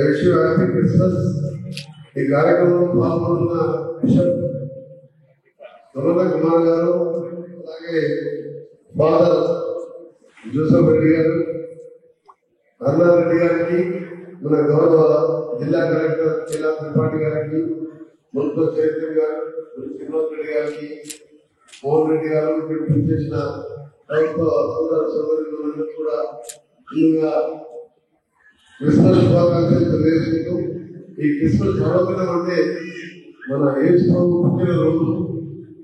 Wish you happy Christmas. ఈ కార్యక్రమంలో పాల్గొన్న బిషప్ దొరల కుమార్ గారు, అలాగే ఫాదర్ జోసఫ్ రెడ్డి గారు, అరుణారెడ్డి గారికి, మన గౌరవ జిల్లా కలెక్టర్ జిల్లా త్రిపాఠి గారికి, మున్సిపల్ చైర్మన్ గారు శ్రీనివాస్ రెడ్డి గారికి, మోహన్ రెడ్డి గారు, ఇక్కడ చేసిన ప్రభుత్వ సోదర సోదరులందరూ కూడా ముందుగా క్రిస్మస్ శుభాకాంక్షలు తెలియజేసుకుంటూ, ఈ క్రిస్మస్ పర్వదినం అంటే మన యేసు ప్రభు పుట్టిన రోజు.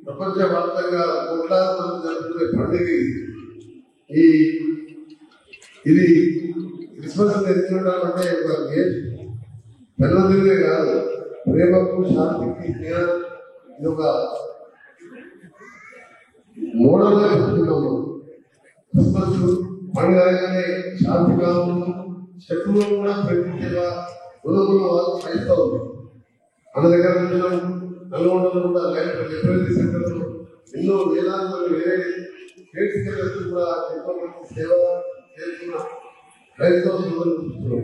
ప్రపంచవ్యాప్తంగా కోట్లాది మంది జరుపుకునే పండుగ ఇది. క్రిస్మస్ తెచ్చుకుంటామంటే జన్మదినే కాదు, ప్రేమకు శాంతికి ఇది ఒక మోడల్గా చెప్తున్నాము. క్రిస్మస్ పండుగ అనగానే శాంతిగా శత్రువులు కూడా ప్రేమించేలా ఉదముల వాళ్ళు క్రైస్తవులు. మన దగ్గర నల్గొండలో కూడా లైబ్రరీ సెంటర్లో ఎన్నో వేలాది మంది వేరే స్టేట్స్ కూడా ఎంతో మంది సేవ చేస్తున్న క్రైస్తవ సోదరులు.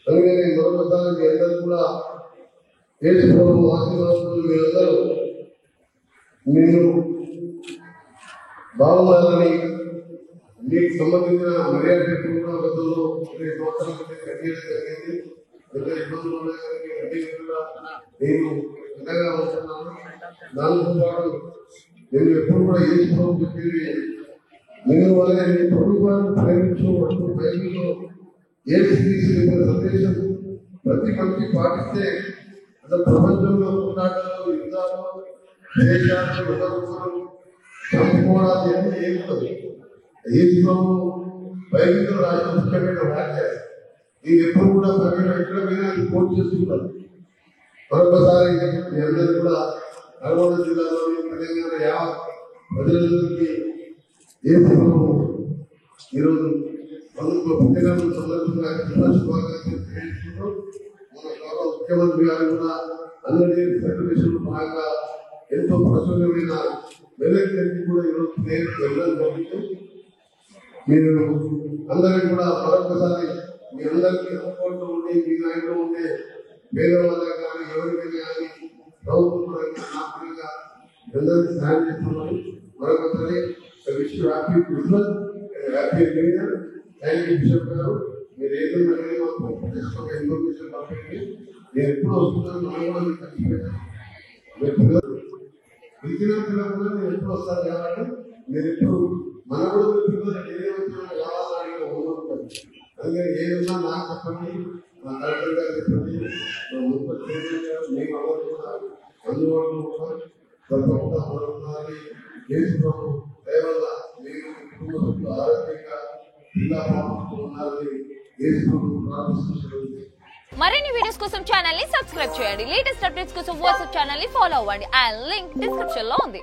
అందుకని మరొకసారి మీ అందరూ కూడా యేసు ప్రభు ఆశీర్వాదాలు మీరందరూ మీరు బాగున్నారని, మీకు సంబంధించిన మర్యాద కూడా గతంలో 2 సంవత్సరాల కట్టేయడం జరిగింది. పెద్ద ఇబ్బందులు ఉన్నాయి కానీ అన్ని కూడా నేను అండగా ఉంటున్నాను. దానితో పాటు నేను ఎప్పుడు కూడా యేసు ప్రభు చెప్పేది, నేను వాళ్ళ మీ ప్రభుత్వాన్ని ప్రేమించు అంటూ బైబిల్లో యేసు తీసుకునే సందేశం ప్రతి మనిషి పాటిస్తే అసలు ప్రపంచంలో పోరాటాలు, యుద్ధాలు, దేశాలు, విధానాలు, చంపుకోవడాలు ఏమీ ఏముండదు. యేసు ప్రభు బైబిల్లో రాసిన ముఖ్యమైన వాక్యాలు నేను ఎప్పుడు కూడా ప్రజలు ఎక్కడ పోయినా కోట్ చేస్తుంటాను. మరొకసారి మీ అందరూ కూడా నల్గొండ జిల్లాలోని తెలంగాణ యావత్ ప్రజలందరికీ యేసు ప్రభు ఈరోజు పుట్టినరోజు సందర్భంగా శుభాకాంక్షలు తెలియజేసుకుంటూ, మన గౌరవ ముఖ్యమంత్రి గారు కూడా అందరి సెలబ్రేషన్ భాగంగా ఎంతో ప్రచురమైన వెనక్కి కూడా ఈరోజు నేను వెళ్ళడం జరుగుతుంది. మీరు అందరికీ కూడా మరొకసారి మీ అందరికీ అందుబాటులో ఉండి మీ నాయకులు ఉండే పేదవాళ్ళకి కానీ ఎవరికైనా కానీ ప్రభుత్వం పరంగా నా పరంగా అందరికీ సాయం చేస్తున్నాను. మరొకసారి wish you happy Christmas, happy new year. Thank you bishop గారు. మీరు ఏదైనా మాకు ఇన్ఫర్మేషన్ పంపించి నేను ఎప్పుడు వస్తున్నాను, మనం కూడా మీకు ఖర్చుపెట్టాను. మీరు పిల్లలు పిలిచిన పిల్లలు కూడా నేను ఎప్పుడు వస్తాను కాబట్టి మీరు ఎప్పుడు మన కూడా పిల్లలు ఏ వచ్చినా కావాలని ఉంటుంది. అందుకని ఏదన్నా నాకు చెప్పండి, మా కలెక్టర్ గారు చెప్పండి, మా మున్సిపల్ చైర్మన్ గారు, మేము అందరూ కూడా అందుబాటులో ఉంటాం. తప్పకుండా మరొకసారి యేసు ప్రభు దయ వల్ల మీరు కుటుంబ సభ్యులు ఆరోగ్యంగా జిల్లా బాగుంటూ ఉన్నారని యేసు ప్రభు ప్రార్థిస్తున్నాను. మరిన్ని వీడియోస్ కోసం ఛానల్ ని సబ్స్క్రైబ్ చేయండి. లేటెస్ట్ అప్డేట్స్ కోసం వాట్సాప్ ఛానల్ ని ఫాలో అవ్వండి. ఆ లింక్ డిస్క్రిప్షన్ లో ఉంది.